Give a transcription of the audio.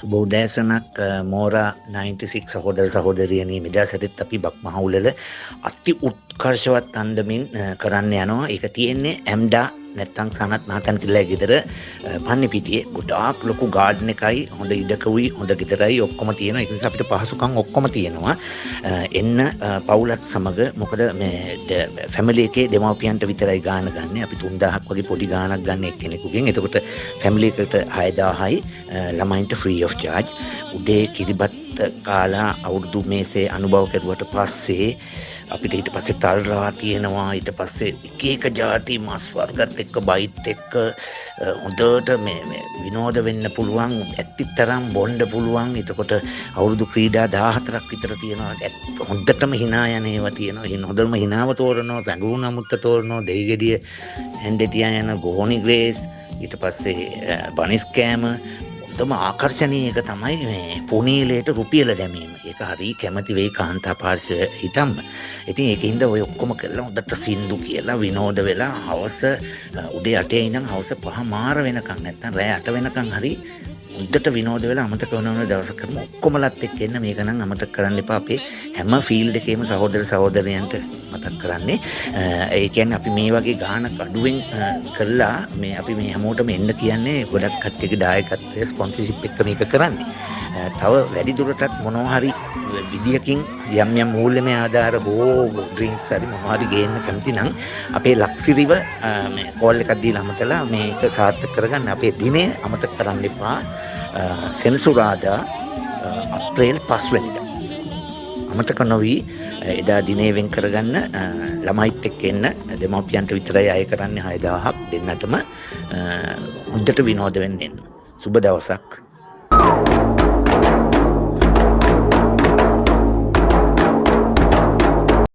සුබෝදෑසනක් මෝරා 96 සහෝදර සහෝදරියනි මෙදාසරිත් අපි බක් මහවුලල අති උත්කර්ෂවත් අන්දමින් කරන්න යනවා. ඒක තියෙන්නේ ඇම්ඩා නැත්තම් සනත් මහතන්තිලා ගෙදර පන්නිපිටියේ ගොඩාක් ලොකු ගාඩන් එකයි හොඳ ඉඩකවුයි හොඳ ගෙදරයි ඔක්කොම තියෙනවා. ඒක නිසා අපිට පහසුකම් ඔක්කොම තියෙනවා. එන්න පවුලත් සමග මොකද මේ ෆැමිලි එකේ දෙමව්පියන්ට විතරයි ගාන ගන්න. අපි 3000ක් වගේ පොඩි ගානක් ගන්න එක්කෙනෙකුගෙන්. එතකොට ෆැමිලි එකට 6000යි ළමයින්ට ෆ්‍රී ඔෆ් චාර්ජ්. උදේ කිරිබත් කාලා අවුරුදු මේසේ අනුභව කෙරුවට පස්සේ අපිට ඊට පස්සේ තල්රා තියෙනවා. ඊට පස්සේ එක එක ಜಾති මස් වර්ගත් එක්ක බයිට් එක්ක හොඳට මේ විනෝද වෙන්න පුළුවන්. ඇත්තිතරම් බොන්න පුළුවන්. එතකොට අවුරුදු ක්‍රීඩා 14ක් විතර තියෙනවා. හොඳටම hina යන ඒවා තියෙනවා. හොඳම hinaව තෝරනවා, සැඟවුන අමුත්ත තෝරනවා, දෙයිගෙඩිය හැන්දේ තියා යන ගෝනි ග්‍රේස්, ඊට පස්සේ බනිස් කෑම. තම ආකර්ශනීය එක තමයි මේ පුනීලයට රුපියල දැමීම. ඒක හරි කැමති වෙයි කාන්තා පාර්ශ්වය හිටම්ම. ඉතින් ඒකින්ද ඔය ඔක්කොම කරලා හොඳට සින්දු කියලා විනෝද වෙලා හවස උදේ 8 ඉඳන් හවස 5 මාර වෙනකන් නැත්තම් රෑ 8 වෙනකන් හරි හොඳට විනෝද වෙලා අමතක වෙන දවසක් කරමු. ඔක්කොමලත් එක්ක එන්න. මේක නම් අමතක කරන්න එපා. අපේ හැම ෆීල්ඩ් එකේම සහෝදර සහෝදරයන්ට මතක් කරන්නේ. ඒ කියන්නේ අපි මේ වගේ ගානක් අඩුවෙන් කරලා මේ අපි මේ හැමෝටම එන්න කියන්නේ ගොඩක් කට්ටියගේ දායකත්වය ස්පොන්සර්ෂිප් එක්ක මේක කරන්නේ. තව වැඩි දුරටත් මොනවා හරි විදියකින් යම් යම් මූල්‍යමය ආධාර හෝ ඩ්‍රින්ක්ස් හරි මොනවා හරි ගේන්න කැමති නම් අපේ ලක්සිරිව මේ කෝල් එකක් දීලා අමතලා මේක සාර්ථක කරගන්න. අපේ දිනය අමතක කරන්න එපා. සෙනසුරාදා අප්‍රේල් 5 වෙනිදා අමතක නොවි එදා දිනේ වෙන් කරගන්න. ළමයිත් එක්ක එන්න. දෙමව්පියන්ට විතරයි අය කරන්නේ 6000ක් දෙන්නටම. හොඳට විනෝද වෙන්න එන්න. සුබ දවසක්.